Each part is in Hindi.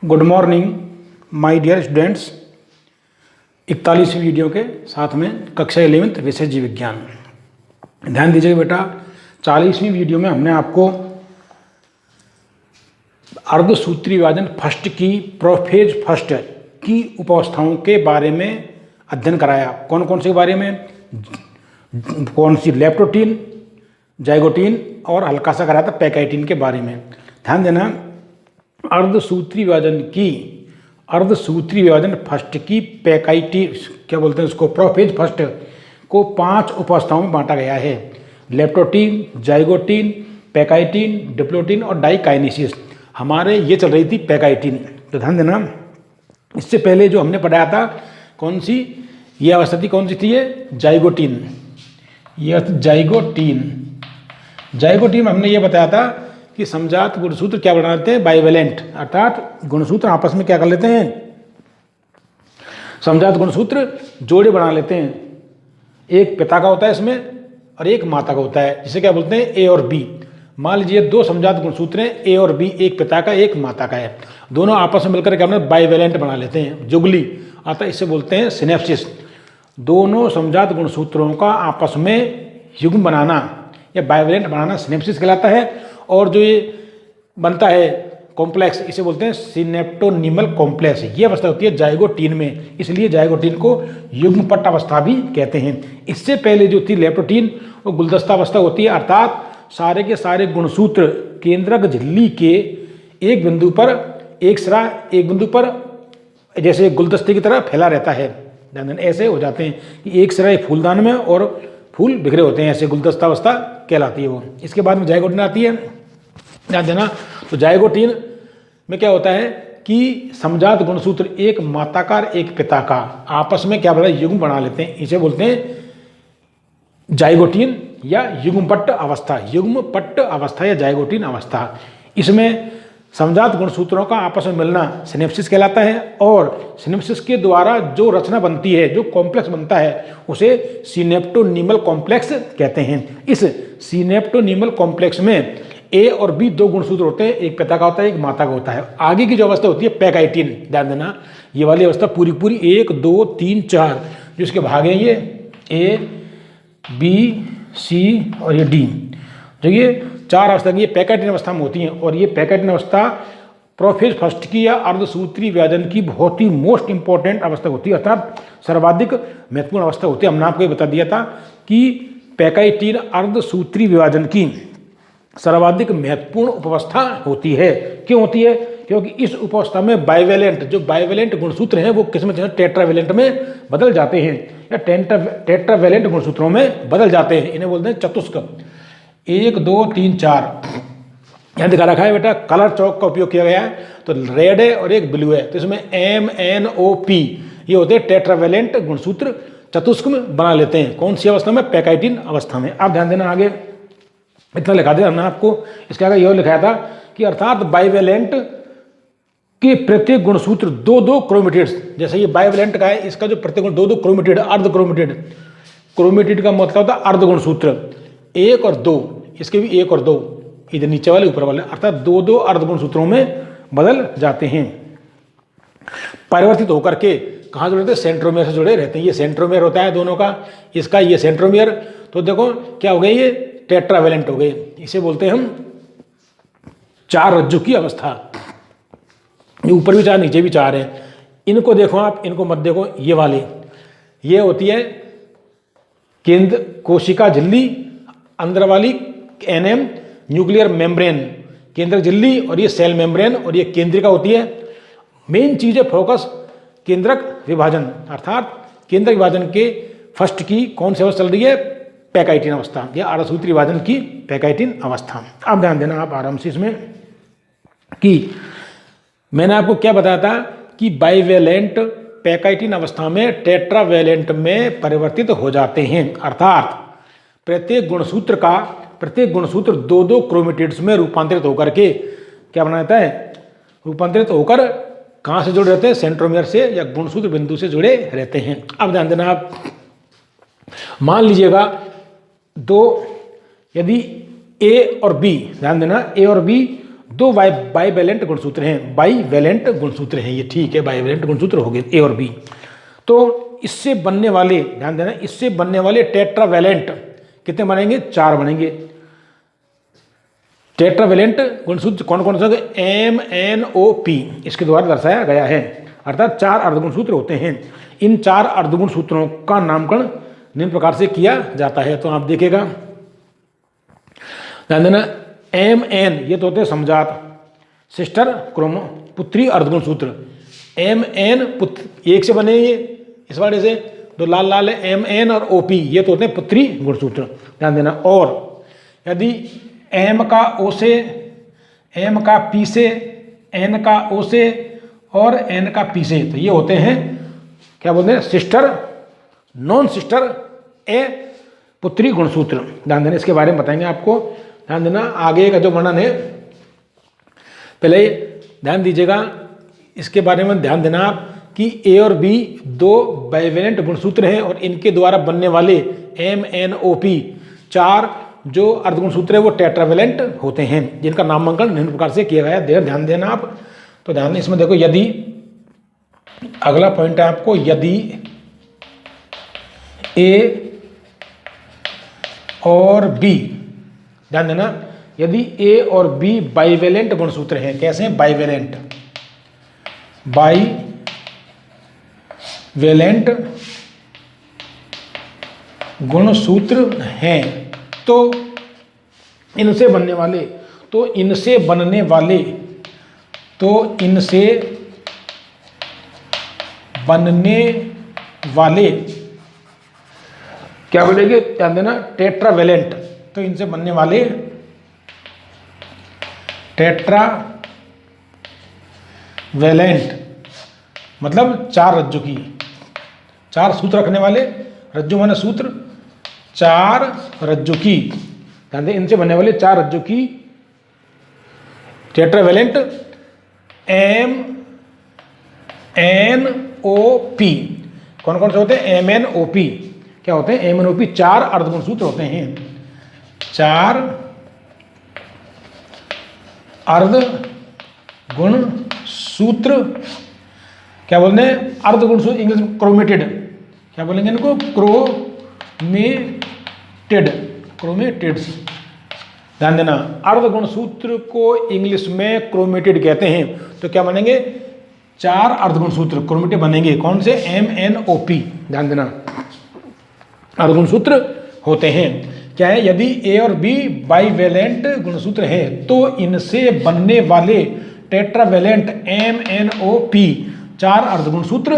Good morning my dear students. 41वीं वीडियो के साथ में कक्षा 11th विषय जीव विज्ञान। ध्यान दीजिएगा बेटा, 40वीं वीडियो में हमने आपको अर्धसूत्री विभाजन फर्स्ट की प्रोफेज फर्स्ट की उपावस्थाओं के बारे में अध्ययन कराया। कौन कौन से बारे में? कौन सी? लेप्टोटीन, जाइगोटीन और हल्का सा कराया था पैकाइटिन के बारे में। ध्यान देना, अर्धसूत्री विभाजन फर्स्ट की पैकाइटिन, क्या बोलते हैं उसको, प्रोफेज फर्स्ट को 5 उपावस्थाओं में बांटा गया है। लेप्टोटीन, जाइगोटीन, पैकाइटिन, डिप्लोटीन और डाइकाइनेसिस। हमारे ये चल रही थी पैकाइटिन। तो ध्यान देना, इससे पहले जो हमने पढ़ाया था कौन सी ये अवस्था थी, कौन सी थी ये? जाइगोटीन। ये जाइगोटीन में हमने ये बताया था कि समजात गुणसूत्र क्या बना लेते हैं? बाइवेलेंट, अर्थात गुणसूत्र आपस में क्या कर लेते हैं? समजात गुणसूत्र जोड़े बना लेते हैं। एक पिता का होता है इसमें और एक माता का होता है, जिसे क्या बोलते हैं? ए और बी। मान लीजिए 2 समजात गुणसूत्र हैं, ए और बी, एक पिता का एक माता का है। दोनों आपस में मिलकर क्या बाइवेलेंट बना लेते हैं, जुगली आता, इसे बोलते हैं सिनेप्सिस। दोनों समजात गुणसूत्रों का आपस में युग्म बनाना या बाइवेलेंट बनाना सिनेप्सिस कहलाता है। और जो ये बनता है कॉम्प्लेक्स, इसे बोलते हैं सिनेप्टोनीमल कॉम्प्लेक्स। ये अवस्था होती है जाइगोटीन में, इसलिए जाइगोटीन को युग्मपट्ट अवस्था भी कहते हैं। इससे पहले जो थी लेप्टोटीन, वो गुलदस्ता अवस्था होती है, अर्थात सारे के सारे गुणसूत्र केंद्रक झिल्ली के एक बिंदु पर, एक सिरा एक बिंदु पर जैसे गुलदस्ते की तरह फैला रहता है। ऐसे हो जाते हैं कि एक सिरा एक फूलदान में और फूल बिखरे होते हैं, ऐसे गुलदस्ता अवस्था कहलाती है वो। इसके बाद में जाइगोटीन आती है। ध्यान देना, तो जाइगोटीन में क्या होता है कि समजात गुणसूत्र एक माताकार एक पिता का आपस में क्या बना, युग्म बना लेते हैं। इसे बोलते हैं जाइगोटीन या युग्मपट्ट अवस्था या जाइगोटीन अवस्था। इसमें समजात गुणसूत्रों का आपस में मिलना सिनेप्सिस कहलाता है, और सिनेप्सिस के द्वारा जो रचना बनती है, जो कॉम्प्लेक्स बनता है, उसे सिनेप्टोनीमल कॉम्प्लेक्स कहते हैं। इस सिनेप्टोनीमल कॉम्प्लेक्स में ए और बी 2 गुणसूत्र होते हैं, एक पिता का होता है एक माता का होता है। आगे की जो अवस्था होती है पैकाइटिन, ध्यान देना, ये वाली अवस्था पूरी 1 2 3 4 जिसके भाग हैं, ये ए बी सी और ये डी, जो ये 4 अवस्था की ये पैकाइटिन अवस्था में होती हैं। और ये पैकाइटिन अवस्था प्रोफेज फर्स्ट की या अर्धसूत्री विभाजन की बहुत ही मोस्ट इंपॉर्टेंट अवस्था होती है, अर्थात सर्वाधिक महत्वपूर्ण अवस्था होती है। हमने आपको ये बता दिया था कि पैकाइटिन अर्धसूत्री विभाजन की सर्वाधिक महत्वपूर्ण उपावस्था होती है। क्यों होती है? क्योंकि इस उपावस्था में बाइवेलेंट गुणसूत्र हैं वो किसमें टेट्रावेलेंट में बदल जाते हैं या टेट्रावेलेंट गुणसूत्रों में बदल जाते हैं। इन्हें बोलते हैं चतुष्क। 1 2 3 4 यहाँ दिखा रखा है बेटा, कलर चौक का उपयोग किया गया है। तो रेड है और एक ब्लू है, तो इसमें MnOP ये होते हैं टेट्रावेलेंट गुणसूत्र, चतुष्क में बना लेते हैं। कौन सी अवस्था में? पैकाइटिन अवस्था में। आप ध्यान देना, आगे इतना लिखा दिया हमने आपको। इसके आगे यह लिखाया था कि अर्थात बाइवेलेंट के प्रत्येक गुणसूत्र 2-2 क्रोमेटिड्स, जैसे ये बाइवेलेंट का है, इसका जो प्रत्येक 2-2 क्रोमेटिड, अर्ध क्रोमेटिड का मतलब होता है अर्ध गुणसूत्र, 1 और 2, इसके भी 1 और 2, इधर नीचे वाले ऊपर वाले, अर्थात 2-2 अर्ध गुणसूत्रों में बदल जाते हैं। परिवर्तित होकर के कहाँ जुड़े रहते हैं? सेंट्रोमियर से जुड़े रहते हैं। ये सेंट्रोमियर होता है दोनों का, इसका ये सेंट्रोमियर। तो देखो क्या हो गए, ये टेट्रावेलेंट हो गए। इसे बोलते हैं हम 4 रज्जु की अवस्था। ये ऊपर भी 4 नीचे भी 4 है। इनको देखो आप, इनको मत देखो, ये वाले, ये होती है केंद्र कोशिका झिल्ली, अंदर वाली NM न्यूक्लियर मेम्ब्रेन, केंद्रक झिल्ली, और ये सेल मेम्ब्रेन, और ये केंद्रिका होती है। मेन चीज है फोकस केंद्रक विभाजन, अर्थात केंद्रक विभाजन के फर्स्ट की कौन सी अवस्था चल रही है? पैकाइटिन अवस्था या अर्धसूत्री विभाजन की पैकाइटिन अवस्था। अब ध्यान देना आप आराम से इसमें कि मैंने आपको क्या बताया था कि बाइवेलेंट पैकाइटिन अवस्था में टेट्रावेलेंट में परिवर्तित हो जाते हैं, अर्थात प्रत्येक गुणसूत्र 2-2 क्रोमेटिड्स में रूपांतरित होकर के क्या बना देता है? रूपांतरित होकर कहाँ से जुड़े रहते हैं? सेंट्रोमियर से या गुणसूत्र बिंदु से जुड़े रहते हैं। अब ध्यान देना आप, मान लीजिएगा यदि A और B, ध्यान देना, A और B दो बाईवैलेंट गुणसूत्र हैं, बाईवैलेंट गुणसूत्र हैं ये, ठीक है, बाईवैलेंट गुणसूत्र हो गए ए और बी। तो इससे बनने वाले, ध्यान देना, इससे बनने वाले टेट्रावैलेंट कितने बनेंगे? 4 बनेंगे। टेट्रावैलेंट गुणसूत्र कौन कौन से? MnO P इसके द्वारा दर्शाया गया है, अर्थात 4 अर्धगुणसूत्र होते हैं। इन 4 अर्धगुणसूत्रों का नामकरण निम्न प्रकार से किया जाता है। तो आप देखिएगा, ध्यान देना, Mn ये तो होते हैं समजात, सिस्टर क्रोमो, पुत्री अर्धगुणसूत्र। Mn पुत्र एक से बने ये इस वाले से, दो लाल लाल है, Mn और OP ये तो होते हैं पुत्री गुणसूत्र, ध्यान देना। और यदि M का O से, M का P से, N का O से और N का P से, तो ये होते हैं क्या बोलते हैं? सिस्टर नॉन सिस्टर ए पुत्री गुणसूत्र। ध्यान देना, इसके बारे में बताएंगे आपको। ध्यान देना, आगे का जो वर्णन है पहले ध्यान दीजिएगा, इसके बारे में ध्यान देना आप कि ए और बी 2 बाईवैलेंट गुणसूत्र हैं और इनके द्वारा बनने वाले MnO P 4 जो अर्धगुणसूत्र है वो टेट्रावैलेंट होते हैं, जिनका नामांकन निम्न प्रकार से किया गया है। ध्यान देना आप। तो ध्यान इसमें देखो, यदि अगला पॉइंट है आपको, यदि ए और बी, ध्यान देना, यदि ए और बी बाईवैलेंट गुणसूत्र हैं, कैसे हैं? बाईवैलेंट, बाईवैलेंट गुणसूत्र हैं, तो इनसे बनने वाले, तो इनसे बनने वाले, तो इनसे बनने वाले क्या बोलेंगे? ध्यान देना, टेट्रावैलेंट, तो इनसे बनने वाले टेट्रावैलेंट मतलब 4 रज्जु की, 4 सूत्र रखने वाले, रज्जु माने सूत्र, 4 रज्जु की, ध्यान दें, इनसे बनने वाले 4 रज्जु की टेट्रावैलेंट MnO P कौन कौन से होते हैं? MnO P क्या होते हैं? MnO P 4 अर्धगुणसूत्र होते हैं, 4 अर्धगुणसूत्र क्या बोलते हैं? अर्धगुणसूत्र, इंग्लिश में क्रोमेटेड, क्या बोलेंगे इनको? क्रोमेटेड्स। ध्यान देना, अर्धगुणसूत्र को इंग्लिश में क्रोमेटेड कहते हैं। तो क्या बनेंगे? 4 अर्धगुणसूत्र क्रोमेटेड बनेंगे, कौन से? MnO P। ध्यान देना, अर्धगुणसूत्र होते हैं। क्या है? यदि ए और बी बाईवैलेंट गुणसूत्र है तो इनसे बनने वाले टेट्रावैलेंट MnO P 4 अर्धगुणसूत्र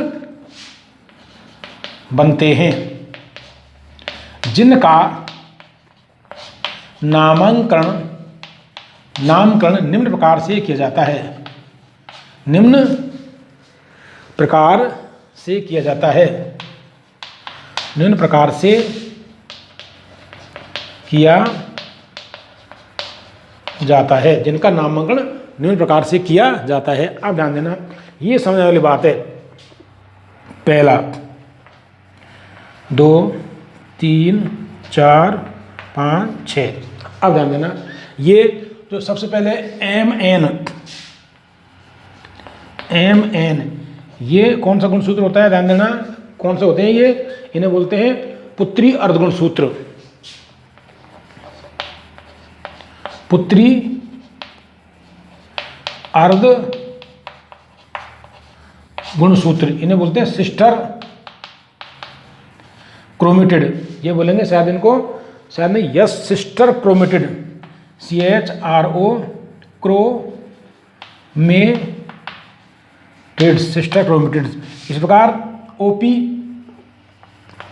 बनते हैं, जिनका नामकरण निम्न प्रकार से किया जाता है, निम्न प्रकार से किया जाता है, निम्न प्रकार से किया जाता है, जिनका नामांकन निम्न प्रकार से किया जाता है। अब ध्यान देना, ये समझने वाली बात है। पहला, 2 3 4 5 6। अब ध्यान देना, ये जो सबसे पहले Mn ये कौन सा गुणसूत्र होता है? ध्यान देना, कौन से होते हैं ये? इन्हें बोलते हैं पुत्री अर्धगुणसूत्र, पुत्री अर्ध गुणसूत्र, इन्हें बोलते हैं सिस्टर क्रोमेटेड। ये बोलेंगे शायद इनको, शायद नहीं, yes, sister chromatid, CHRO chromatid, sister chromatid. इस प्रकार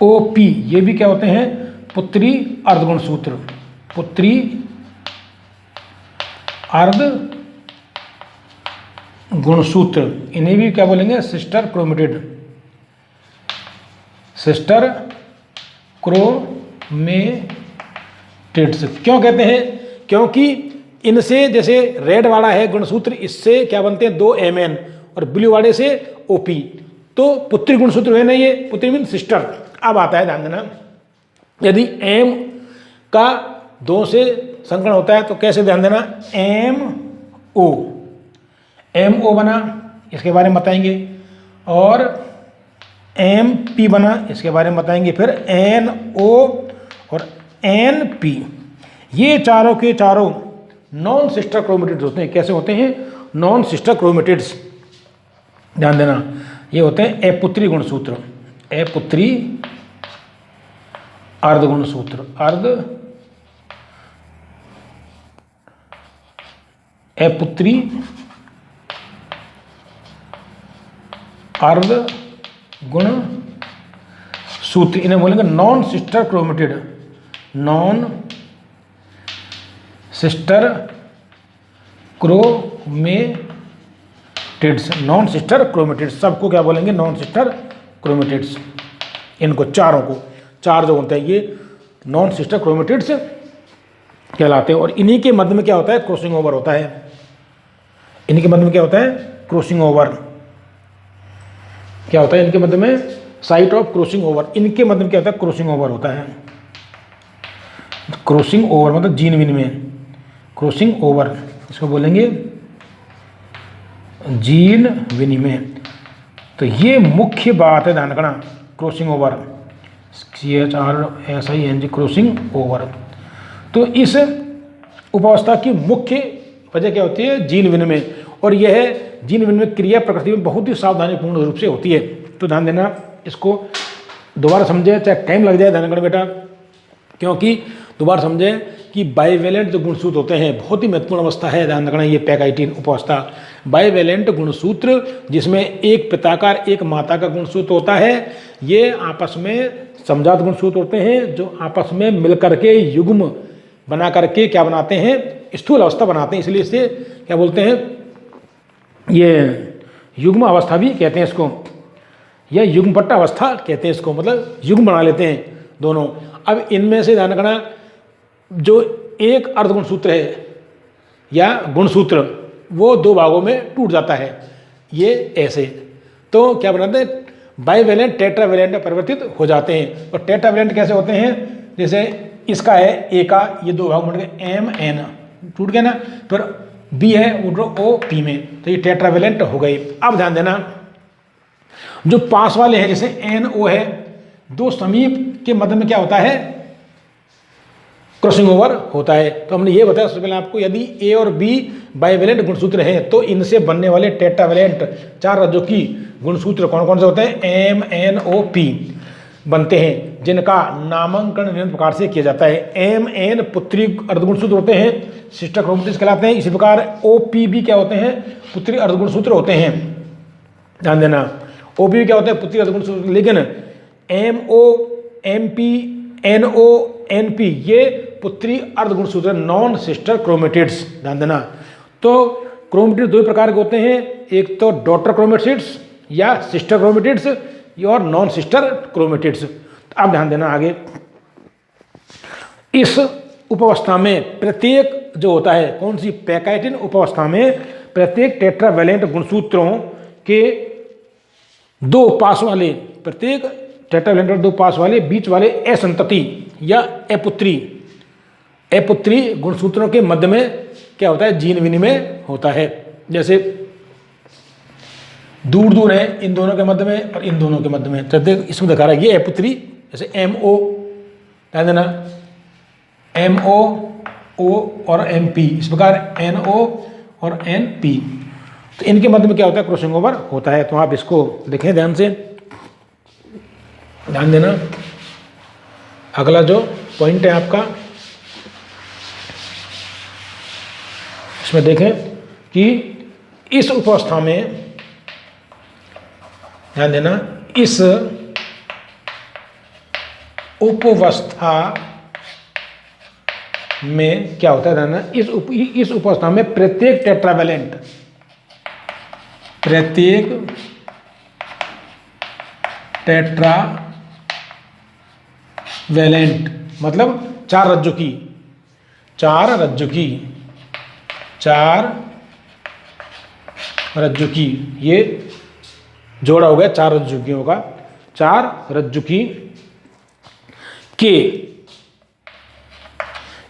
OP ये भी क्या होते हैं? पुत्री अर्धगुणसूत्र, पुत्री अर्ध गुणसूत्र, इन्हें भी क्या बोलेंगे? Sister chromatid, sister chromatids. क्यों कहते हैं? क्योंकि इनसे, जैसे रेड वाला है गुणसूत्र, इससे क्या बनते हैं? 2 Mn और ब्लू वाले से OP, तो पुत्री गुणसूत्र है ना ये, पुत्री मीन सिस्टर। अब आता है, ध्यान देना, यदि M का 2 से संकरण होता है तो कैसे? ध्यान देना, M ओ, MO बना, इसके बारे में बताएंगे, और MP बना, इसके बारे में बताएंगे, फिर NO और NP। ये चारों के चारों नॉन सिस्टर क्रोमेटिड्स होते हैं। कैसे होते हैं? Non sister chromatids. ध्यान देना, ये होते हैं अपुत्री गुणसूत्र, अपुत्री अर्ध गुणसूत्र, अपुत्री अर्ध गुण सूत्र, इन्हें बोलेंगे non sister chromatid, non sister chromatids, non sister chromatids, सबको क्या बोलेंगे? Non sister chromatids. इनको चारों को, चार जो होते हैं ये नॉन सिस्टर क्रोमेटिड्स कहलाते हैं। और इन्हीं के मध्य में क्या होता है? क्रॉसिंग ओवर होता है। इन्हीं के मध्य में क्या होता है? Crossing over. क्या होता है इनके मध्य में? Site of crossing over. इनके मध्य में क्या होता है? क्रॉसिंग ओवर होता है। क्रॉसिंग ओवर मतलब जीन विनिमय, क्रॉसिंग ओवर, इसको बोलेंगे जीन विनिमय। तो ये मुख्य बात है, ध्यान रखना, crossing over, CHRSING, crossing over. तो इस उपावस्था की मुख्य वजह क्या होती है? जीन विनिमय। और यह जीन विनिमय क्रिया प्रकृति में बहुत ही सावधानीपूर्ण रूप से होती है। तो ध्यान देना, इसको दोबारा समझे, चाहे टाइम लग जाए, ध्यान रखना बेटा, क्योंकि दोबारा समझे कि बाइवेलेंट जो गुणसूत्र होते हैं, बहुत ही महत्वपूर्ण अवस्था है, ध्यान रखना। ये पैकाइटिन उपावस्था, बाइवेलेंट गुणसूत्र, जिसमें एक पिता का एक माता का गुणसूत्र होता है, ये आपस में समजात गुणसूत्र होते हैं, जो आपस में मिलकर के युग्म बना करके क्या बनाते हैं? स्थूल अवस्था बनाते हैं। इसलिए इसे क्या बोलते हैं? ये युग्म अवस्था भी कहते हैं इसको, या युग्मपट्ट अवस्था कहते हैं इसको, मतलब युग्म बना लेते हैं दोनों। अब इनमें से ध्यान रखना, जो एक अर्धगुणसूत्र है या गुणसूत्र, वो दो भागों में टूट जाता है, ये ऐसे। तो क्या बनाते हैं? बाइवेलेंट टेट्रावेलेंट में परिवर्तित हो जाते हैं। और टेट्रावेलेंट कैसे होते हैं? जैसे इसका है ए का, ये दो भाग बन गए, MN टूट गया ना, फिर B है OP में, तो ये टेट्रावेलेंट हो गई। अब ध्यान देना, जो पास वाले हैं जैसे NO है, दो समीप के मध्य में क्या होता है? क्रॉसिंग ओवर होता है। तो हमने ये बताया सबसे पहले आपको, यदि A और B बाइवेलेंट गुणसूत्र हैं तो इनसे बनने वाले टेट्रावेलेंट चार राज्यों की गुणसूत्र कौन कौन से होते हैं? MNOP बनते हैं, जिनका नामांकन निम्न प्रकार से किया जाता है। MN पुत्री अर्धगुणसूत्र होते हैं, सिस्टर क्रोमेटिड्स कहलाते हैं। इसी प्रकार OP भी क्या होते हैं? पुत्री अर्धगुणसूत्र होते हैं। ध्यान देना, OP भी क्या होते हैं? पुत्री अर्धगुणसूत्र। लेकिन MO, MP, NO, NP ये पुत्री अर्धगुणसूत्र, नॉन सिस्टर क्रोमेटिड्स। ध्यान देना, तो क्रोमेटिड्स दो प्रकार के होते हैं, एक तो डॉटर क्रोमेटिड्स या सिस्टर क्रोमेटिड्स, और नॉन सिस्टर क्रोमेटिड्स। अब ध्यान देना आगे, इस उपावस्था में प्रत्येक जो होता है, कौन सी? पैकाइटिन उपावस्था में प्रत्येक टेट्रावेलेंट गुणसूत्रों के दो पास वाले, प्रत्येक टेट्रावेलेंट दो पास वाले बीच वाले असंतति या अपुत्री गुणसूत्रों के मध्य में क्या होता है? जीन विनिमय होता है। जैसे दूर दूर है इन दोनों के मध्य में और इन दोनों के मध्य में, तो इसमें दिखा रहा है ये अपुत्री। जैसे MO, ध्यान देना, MO, O और MP, इस प्रकार NO और NP, तो इनके मध्य में क्या होता है? क्रॉसिंग ओवर होता है। तो आप इसको देखें ध्यान से, ध्यान देना। अगला जो पॉइंट है आपका, इसमें देखें कि इस उपावस्था में, ध्यान देना, इस उपावस्था में क्या होता है? ध्यान देना, इस उपावस्था में प्रत्येक टेट्रावेलेंट, प्रत्येक टेट्रावेलेंट मतलब चार रज्जु की, ये जोड़ा हो गया चार रज्जुकियों का, चार रज्जुकी के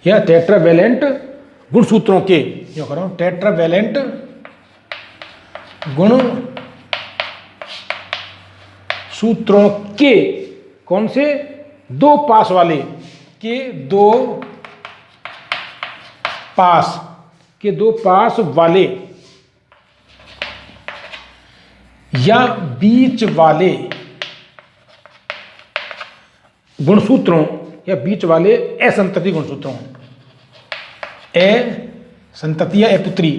या टेट्रावेलेंट गुणसूत्रों के जो कर रहा हूं, टेट्रावैलेंट गुण सूत्रों के कौन से, दो पास वाले, के दो पास वाले या बीच वाले गुणसूत्रों या बीच वाले असंतति गुणसूत्रों, संतति या पुत्री,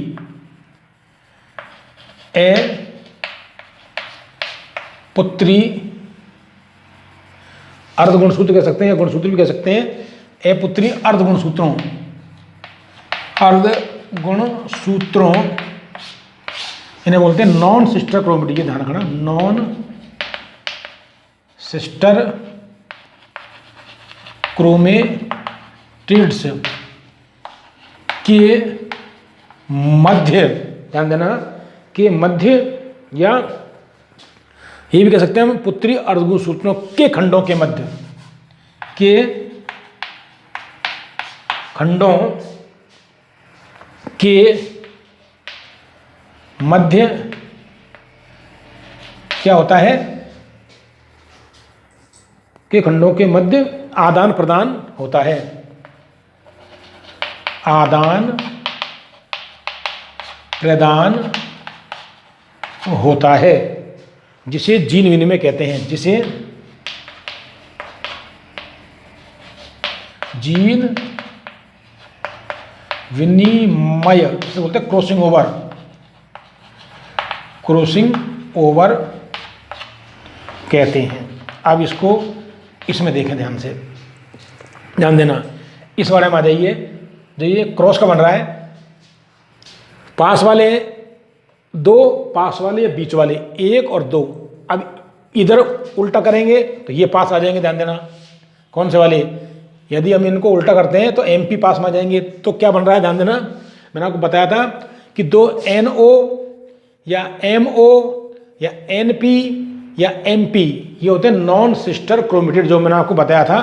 पुत्री अर्ध गुणसूत्र कह सकते हैं या गुणसूत्र भी कह सकते हैं, पुत्री अर्ध गुणसूत्रों, इन्हें बोलते हैं नॉन सिस्टर क्रोमेटिड। ये ध्यान रखना, नॉन सिस्टर क्रोमेटिड्स के मध्य, ध्यान देना, के मध्य, या ये भी कह सकते हैं हम पुत्री अर्धगुणसूत्रों के खंडों के मध्य, के खंडों के मध्य क्या होता है, के खंडों के मध्य आदान प्रदान होता है, आदान प्रदान होता है, जिसे जीन विनिमय कहते हैं, जिसे जीन विनिमय जिसे बोलते हैं क्रॉसिंग ओवर कहते हैं। अब इसको इसमें देखें, ध्यान से ध्यान देना, इस बारे में आ जाइए। जो ये क्रॉस का बन रहा है, पास वाले दो, पास वाले या बीच वाले, एक और दो। अब इधर उल्टा करेंगे तो ये पास आ जाएंगे, ध्यान देना, कौन से वाले, यदि हम इनको उल्टा करते हैं तो MP पास में आ जाएंगे। तो क्या बन रहा है, ध्यान देना, मैंने आपको बताया था कि दो NO या MO या NP या MP ये होते हैं नॉन सिस्टर क्रोमेटिड। जो मैंने आपको बताया था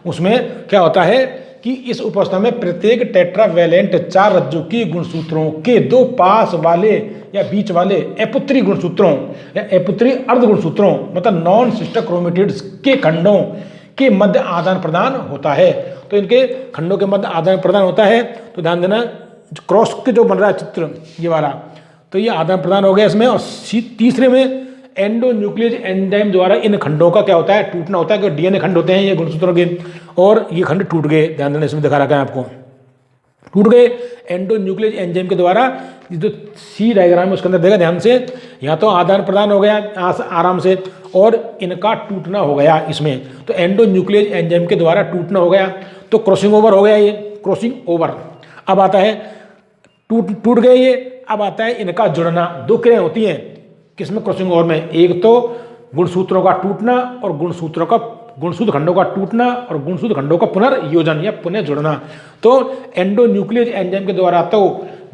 उसमें क्या होता है कि इस उपावस्था में प्रत्येक टेट्रावैलेंट 4 रज्जु की गुणसूत्रों के दो पास वाले या बीच वाले अपुत्री गुणसूत्रों या अपुत्री अर्ध गुणसूत्रों, मतलब नॉन सिस्टर क्रोमेटिड्स के खंडों के मध्य आदान प्रदान होता है। तो इनके खंडों के मध्य आदान प्रदान होता है। तो ध्यान देना, क्रॉस के जो बन रहा है चित्र ये वाला, तो ये आदान प्रदान हो गया इसमें। और तीसरे में एंडोन्यूक्लियस एंजाइम द्वारा इन खंडों का क्या होता है, टूटना होता है। क्योंकि DNA खंड होते हैं ये गुणसूत्रों के, और ये खंड टूट गए, ध्यान देना, इसमें दिखा रखा है आपको, टूट गए एंडोन्यूक्लियस एंजाइम के द्वारा। जो C डायग्राम है उसके अंदर देखा ध्यान से, यहाँ तो आदान प्रदान हो गया आराम से, और इनका टूटना हो गया इसमें। तो एंडोन्यूक्लियस एंजाइम के द्वारा टूटना हो गया, तो क्रॉसिंग ओवर हो गया, ये क्रॉसिंग ओवर। अब आता है टूट गए ये, अब आता है इनका जुड़ना। दो क्रियाएं होती हैं किसमें, क्रॉसिंग ओवर में, एक तो गुणसूत्रों का टूटना और गुणसूत्र खंडों का टूटना और गुणसूत्र खंडों का पुनर्योजन या पुनः जुड़ना। तो एंडोन्यूक्लियस एंजाइम के द्वारा तो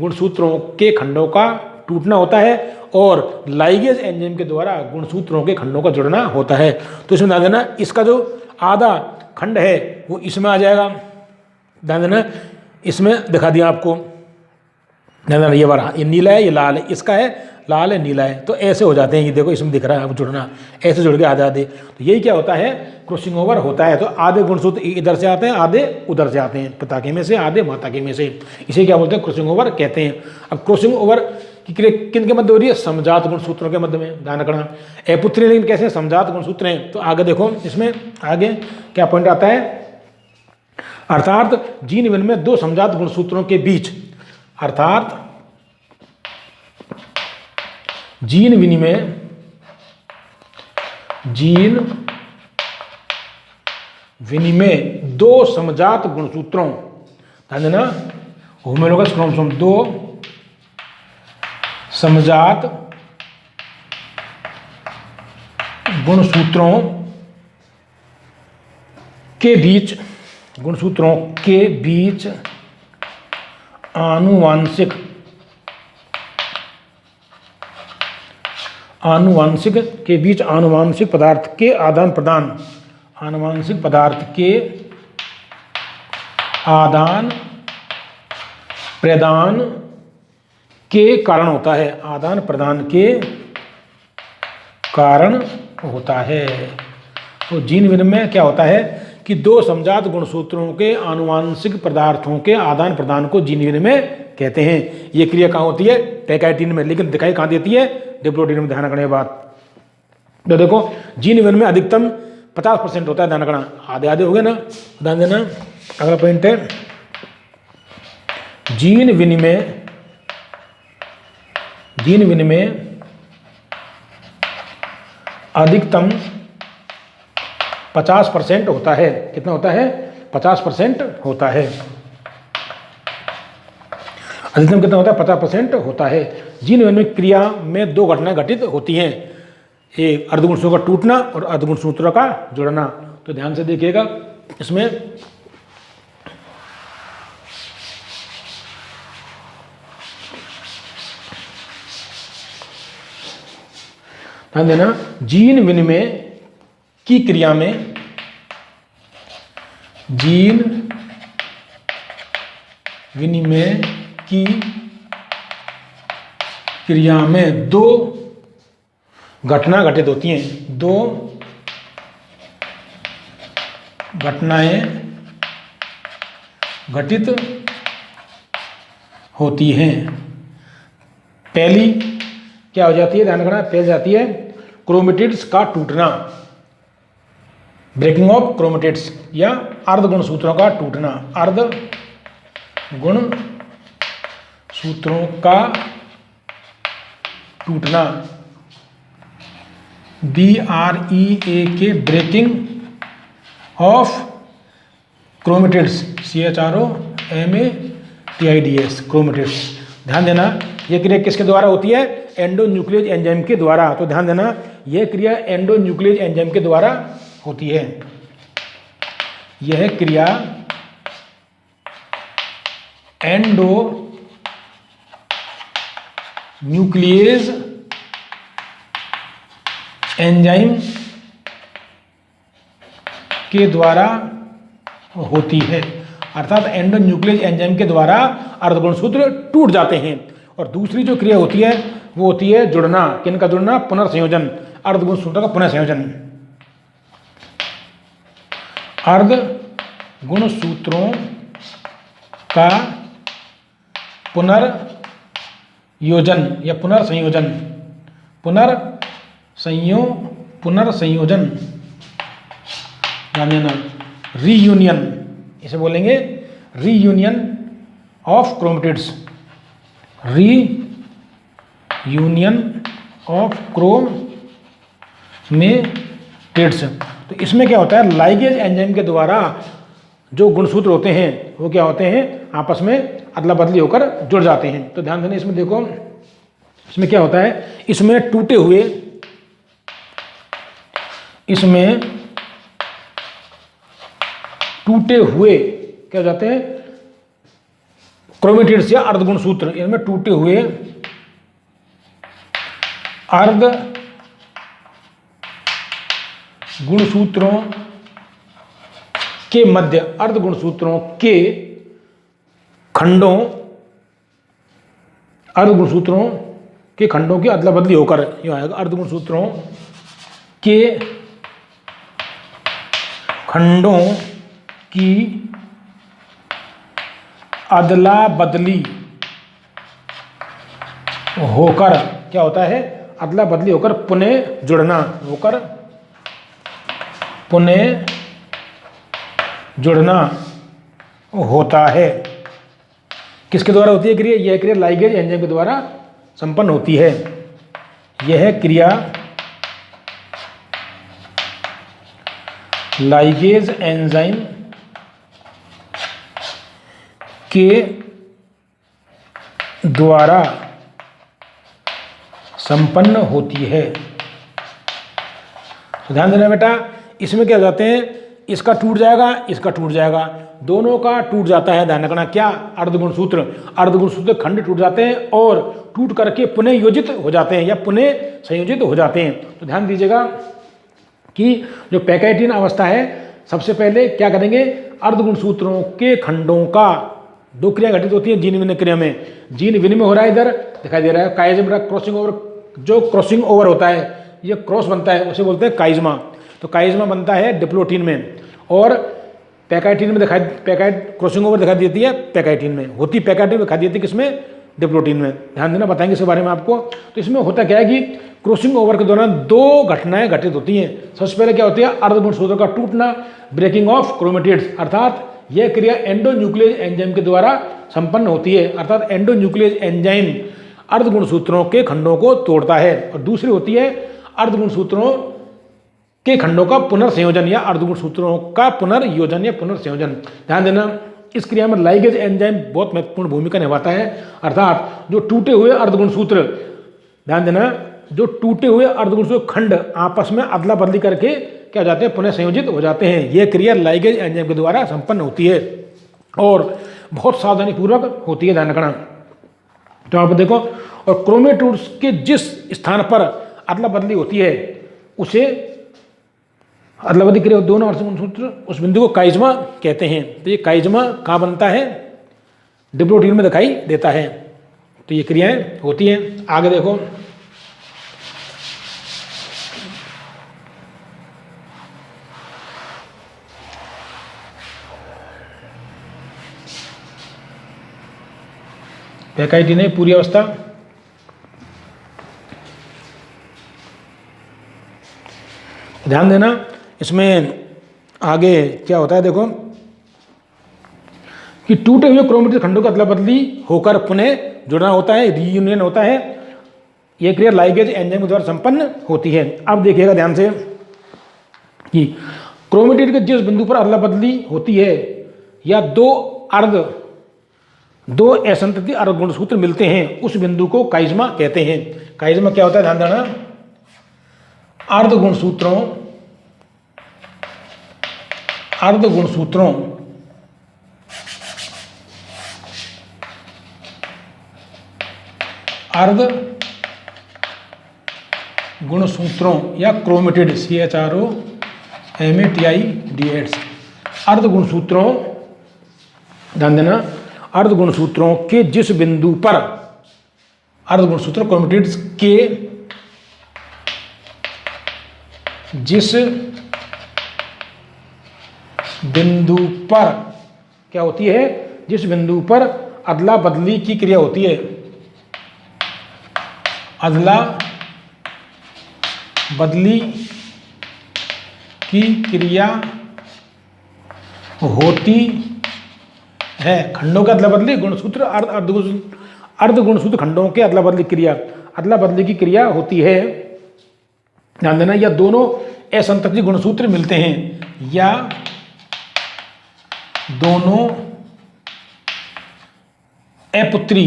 गुणसूत्रों के खंडों का टूटना होता है, और लाइगेज एंजाइम के द्वारा गुणसूत्रों के खंडों का जुड़ना होता है। तो इसमें ध्यान देना, इसका जो आधा खंड है वो इसमें आ जाएगा, ध्यान देना, इसमें दिखा दिया आपको, ध्यान देना, ये वाला, ये नीला है, ये लाल है, इसका है लाल है, नीला है। तो ऐसे हो जाते हैं, ये देखो इसमें दिख रहा है अब जुड़ना, ऐसे जुड़ के आधे आधे। तो यही क्या होता है, क्रॉसिंग ओवर होता है। तो आधे गुणसूत्र इधर से आते हैं, आधे उधर से आते हैं, पिता के में से, आधे माता के में से, इसे क्या बोलते हैं, क्रॉसिंग ओवर कहते हैं। अब क्रॉसिंग ओवर की क्रिया किन के मध्य हो रही है, समजात गुणसूत्रों के मध्य में, ध्यान रखना। अपुत्री लेकिन कैसे समजात गुणसूत्र हैं, तो आगे देखो, इसमें आगे क्या पॉइंट आता है, अर्थात जीन विनिमय दो समजात गुणसूत्रों के बीच, अर्थात जीन विनिमय दो समजात गुणसूत्रों, ध्यान देना, होमोलोगस क्रोमोसोम, दो समजात गुणसूत्रों के बीच, गुणसूत्रों के बीच आनुवांशिक पदार्थ के आदान प्रदान, आनुवांशिक पदार्थ के आदान प्रदान के कारण होता है, आदान प्रदान के कारण होता है। तो जीन विनिमय क्या होता है कि दो समजात गुणसूत्रों के आनुवांशिक पदार्थों के आदान प्रदान को जीन विनिमय कहते हैं। ये क्रिया कहाँ होती है? पैकाइटिन में, लेकिन दिखाई कहाँ देती है? डिप्लोइडिन में। ध्यान रखने की बात, तो देखो जीन विनिमय अधिकतम 50% होता है। ध्यान रखना, आधे आधे हो गए ना, ध्यान देना। अगला पॉइंट है जीन विनिमय अधिकतम 50% होता है। कितना होता है? 50% होता है। अधिकतम कितना होता है? 50% होता है। जीन विनिमय क्रिया में दो घटनाएं घटित होती हैं, एक अर्धगुणसूत्रों का टूटना और अर्धगुणसूत्रों का जुड़ना। तो ध्यान से देखिएगा, इसमें ध्यान देना, जीन विनिमय की क्रिया में जीन विनिमय की क्रिया में दो घटना घटित होती हैं, दो घटनाएं घटित होती हैं। पहली क्या हो जाती है? ध्यान रखना, पहली जाती है क्रोमेटिड्स का टूटना, ब्रेकिंग ऑफ क्रोमेटिड्स, या अर्धगुणसूत्रों का टूटना, अर्धगुणसूत्रों का टूटना, BREAK breaking of chromatids, CHROMATIDS chromatids. ध्यान देना, यह क्रिया किसके द्वारा होती है? एंडोन्यूक्लियस एंजाइम के द्वारा। तो ध्यान देना, यह क्रिया एंडोन्यूक्लियस एंजाइम के द्वारा होती है। यह क्रिया एंडोन्यूक्लियस एंजाइम के द्वारा होती है, अर्थात एंडोन्यूक्लियस एंजाइम के द्वारा अर्धगुणसूत्र टूट जाते हैं। और दूसरी जो क्रिया होती है वो होती है जुड़ना। किनका जुड़ना? पुनर्संयोजन, अर्धगुणसूत्रों का पुनर्संयोजन, अर्धगुणसूत्रों का पुनर्योजन या पुनर्संयोजन, पुनर्संयोजन, ध्यान देना, रीयूनियन, इसे बोलेंगे reunion of chromatids, reunion of chromatids. तो इसमें क्या होता है? लाइगेज एंजाइम के द्वारा जो गुणसूत्र होते हैं वो क्या होते हैं? आपस में अदला बदली होकर जुड़ जाते हैं। तो ध्यान देना, इसमें देखो, इसमें क्या होता है? इसमें टूटे हुए क्या हो जाते हैं? क्रोमेटिड्स या अर्धगुणसूत्र, इनमें टूटे हुए अर्धगुणसूत्रों के मध्य, अर्धगुणसूत्रों के खंडों, अर्धगुणसूत्रों के खंडों की अदला बदली होकर यह आएगा, अर्धगुणसूत्रों के खंडों की अदला बदली होकर क्या होता है? अदला बदली होकर पुनः जुड़ना, होकर पुनः जुड़ना होता है। किसके द्वारा होती है क्रिया? यह क्रिया लाइगेज एंजाइम के द्वारा संपन्न होती है। यह क्रिया लाइगेज एंजाइम के द्वारा संपन्न होती है। तो ध्यान देना बेटा, इसमें क्या हो जाते हैं? इसका टूट जाएगा, इसका टूट जाएगा, दोनों का टूट जाता है। ध्यान रखना, क्या? अर्धगुणसूत्र खंड टूट जाते हैं और टूट करके पुनः योजित हो जाते हैं या पुनः संयोजित हो जाते हैं। तो ध्यान दीजिएगा कि जो पैकाइटिन अवस्था है, सबसे पहले क्या करेंगे? अर्धगुणसूत्रों के खंडों का दो क्रिया घटित होती है जीन विनिमय क्रिया में। जीन विनिमय हो रहा है, इधर दिखाई दे रहा है काइज्मा क्रॉसिंग ओवर। जो क्रॉसिंग ओवर होता है, ये क्रॉस बनता है, उसे बोलते हैं काइज्मा। तो काइज्मा बनता है डिप्लोटीन में, और पैकाइटिन में दिखाई, पैकाइट क्रॉसिंग ओवर दिखाई देती है पैकाइटिन में, होती पैकाइटिन में दिखाई देती है किसमें, डिप्लोटीन में। ध्यान देना, बताएंगे इसके बारे में आपको। तो इसमें होता क्या है कि क्रॉसिंग ओवर के दौरान दो घटनाएं घटित होती हैं। सबसे पहले क्या होती है, अर्धगुणसूत्र का टूटना, ब्रेकिंग ऑफ क्रोमेटिड्स, अर्थात यह क्रिया एंडोन्यूक्लियस एंजाइम के द्वारा संपन्न होती है। अर्थात एंडोन्यूक्लियस एंजाइम अर्धगुणसूत्रों के खंडों को तोड़ता है। और दूसरी होती है अर्धगुणसूत्रों के खंडों का पुनर्संयोजन या अर्धगुणसूत्रों का पुनर्योजन या पुनर्संयोजन। ध्यान देना, इस क्रिया में लाइगेज एंजाइम बहुत महत्वपूर्ण भूमिका निभाता है। अर्थात जो टूटे हुए अर्धगुणसूत्र, ध्यान देना, जो टूटे हुए अर्धगुणसूत्र खंड आपस में अदला बदली करके क्या हो जाते हैं, पुनः संयोजित हो जाते हैं। यह क्रिया लाइगेज एंजाइम के द्वारा संपन्न होती है और बहुत सावधानी पूर्वक होती है, ध्यान रखना। तो यहाँ पर देखो, और क्रोमेटिड्स के जिस स्थान पर अदला बदली होती है उसे अदला बदली क्रिया दोनों अर्धगुणसूत्र, उस बिंदु को काइज्मा कहते हैं। तो ये काइज्मा कहाँ बनता है, डिप्लोटीन में दिखाई देता है। तो ये क्रियाएं होती हैं। आगे देखो, पैकाइटिन है पूरी अवस्था, ध्यान देना। इसमें आगे क्या होता है देखो, कि टूटे हुए क्रोमेटिन खंडों का अदला बदली होकर पुनः जुड़ना होता है, रीयूनियन होता है। यह क्रिया लाइगेज एंजाइम के द्वारा संपन्न होती है। अब देखिएगा ध्यान से कि क्रोमेटिन के जिस बिंदु पर अदला बदली होती है या दो असंतति अर्धगुणसूत्र मिलते हैं, उस बिंदु को काइज्मा कहते हैं। काइज्मा क्या होता है, ध्यान देना, अर्धगुणसूत्रों या क्रोमेटिड, CHROMATIDs, अर्धगुणसूत्रों, ध्यान देना, अर्धगुणसूत्रों के जिस बिंदु पर, अर्धगुणसूत्र क्रोमेटिड्स के जिस बिंदु पर क्या होती है, जिस बिंदु पर अदला बदली की क्रिया होती है, अदला बदली की क्रिया होती है, खंडों के अदला बदली, गुणसूत्र अर्धगुणसूत्र खंडों के अदला बदली की क्रिया होती है। ध्यान देना, या दोनों असंतति गुणसूत्र मिलते हैं, या दोनों अपुत्री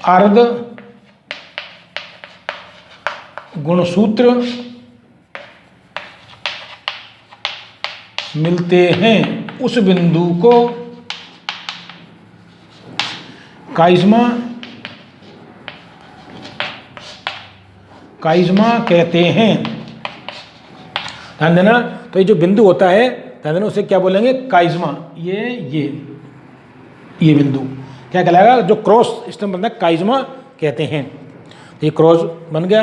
अर्ध गुणसूत्र मिलते हैं, उस बिंदु को काइज्मा कहते हैं। ध्यान देना, तो ये जो बिंदु होता है, ध्यान देना, उसे क्या बोलेंगे, काइज्मा। ये बिंदु क्या कहलाएगा, जो क्रॉस सिस्टम बनता है, काइज्मा कहते हैं। ये क्रॉस बन गया,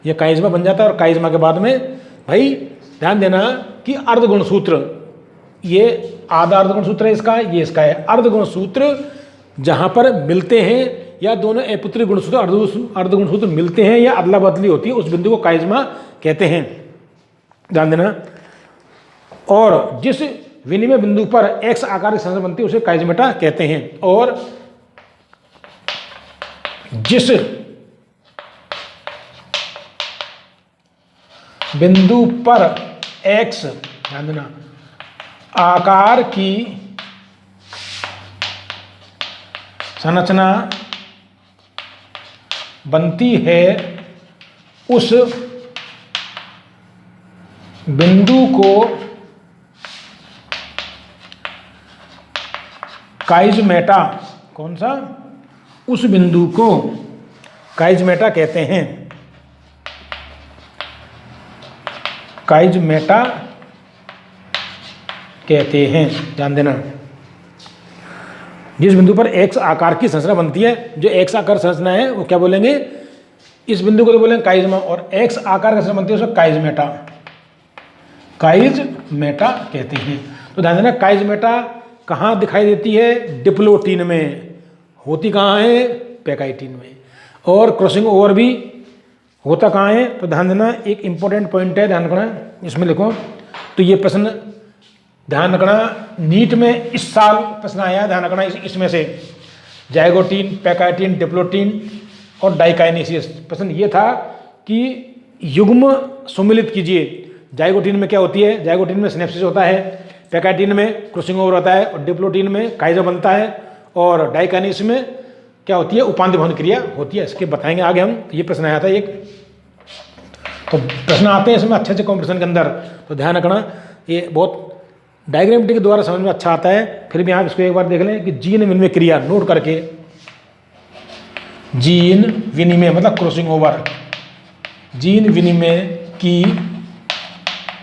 ये काइज्मा बन जाता है। और काइज्मा के बाद में भाई ध्यान देना कि अर्धगुणसूत्र, ये आधा अर्धगुणसूत्र है इसका, ये इसका है। अर्धगुणसूत्र जहाँ पर मिलते हैं या दोनों अपुत्री गुणसूत्र अर्धगुणसूत्र मिलते हैं या अदला बदली होती है, उस बिंदु को काइज्मा कहते हैं, ध्यान देना। और जिस विनिमय बिंदु पर एक्स आकार की संरचना बनती है उसे काइज्मेटा कहते हैं। और जिस बिंदु पर एक्स, ध्यान देना, आकार की संरचना बनती है, उस बिंदु को काइज्मेटा, कौन सा, उस बिंदु को काइज्मेटा कहते हैं, काइज्मेटा कहते हैं। ध्यान देना, जिस बिंदु पर एक्स आकार की संरचना बनती है, जो एक्स आकार संरचना है वो क्या बोलेंगे, इस बिंदु को तो बोलेंगे काइज्मा, और एक्स आकार की संरचना बनती है उसको काइजमेटा, काइजमेटा कहते हैं। तो ध्यान देना, काइजमेटा कहाँ दिखाई देती है, डिप्लोटीन में। होती कहाँ है, पैकाइटिन में। और क्रॉसिंग ओवर भी होता कहाँ है, तो ध्यान देना, एक इंपॉर्टेंट पॉइंट है, ध्यान रखना, इसमें लिखो। तो ये प्रश्न ध्यान रखना, नीट में इस साल प्रश्न आया, ध्यान रखना, इसमें से जाइगोटीन, पैकाइटिन, डिप्लोटीन और डाइकाइनेसिस। प्रश्न ये था कि युग्म सम्मिलित कीजिए। जाइगोटीन में क्या होती है, जाइगोटीन में सिनेप्सिस होता है, पैकाइटिन में क्रॉसिंग ओवर होता है, और डिप्लोटीन में काइजा बनता है, और डाइकाइनेसिस में क्या होती है, उपांत्य भवन क्रिया होती है। इसके बताएंगे आगे हम। ये प्रश्न आया था एक, तो प्रश्न आते हैं इसमें अच्छे अच्छे कॉम्पिटिशन के अंदर, तो ध्यान रखना, ये बहुत डायग्रामेटिक के द्वारा समझ में अच्छा आता है। फिर भी आप इसको एक बार देख लें कि जीन विनिमय क्रिया नोट करके, जीन विनिमय मतलब क्रॉसिंग ओवर, जीन विनिमय की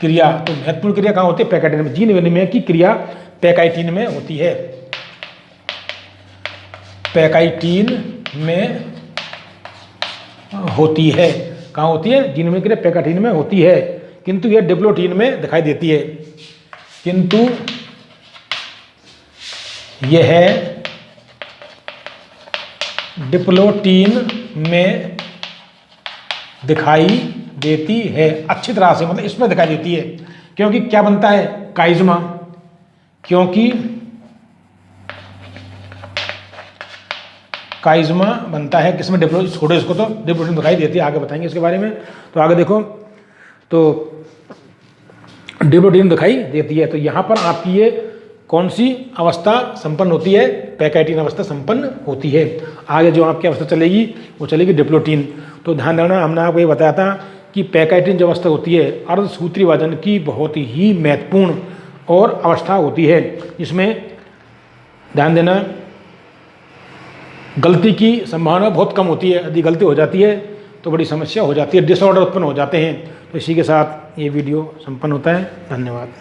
क्रिया, तो महत्वपूर्ण क्रिया कहाँ होती है, पैकाइटिन में। जीन विनिमय की क्रिया पैकाइटिन में होती है, पैकाइटिन में होती है। कहाँ होती है, जीन विनिमय क्रिया पैकाइटिन में होती है, किंतु यह डिप्लोटीन में दिखाई देती है, किंतु यह डिप्लोटीन में दिखाई देती है अच्छी तरह से, मतलब इसमें दिखाई देती है, क्योंकि क्या बनता है, काइज्मा, क्योंकि काइज्मा बनता है किसमें, डिप्लो, छोड़ो इसको, तो डिप्लोटीन दिखाई देती है, आगे बताएंगे इसके बारे में। तो आगे देखो, तो डिप्लोटीन दिखाई देती है, तो यहाँ पर आपकी ये कौन सी अवस्था संपन्न होती है, पैकाइटिन अवस्था संपन्न होती है। आगे जो आपकी अवस्था चलेगी वो चलेगी डिप्लोटीन। तो ध्यान रखना, हमने आपको ये बताया था कि पैकाइटिन जो अवस्था होती है अर्धसूत्री वजन की बहुत ही महत्वपूर्ण और अवस्था होती है, इसमें ध्यान देना गलती की संभावना बहुत कम होती है। यदि गलती हो जाती है तो बड़ी समस्या हो जाती है, डिसऑर्डर उत्पन्न हो जाते हैं। तो इसी के साथ ये वीडियो संपन्न होता है। धन्यवाद।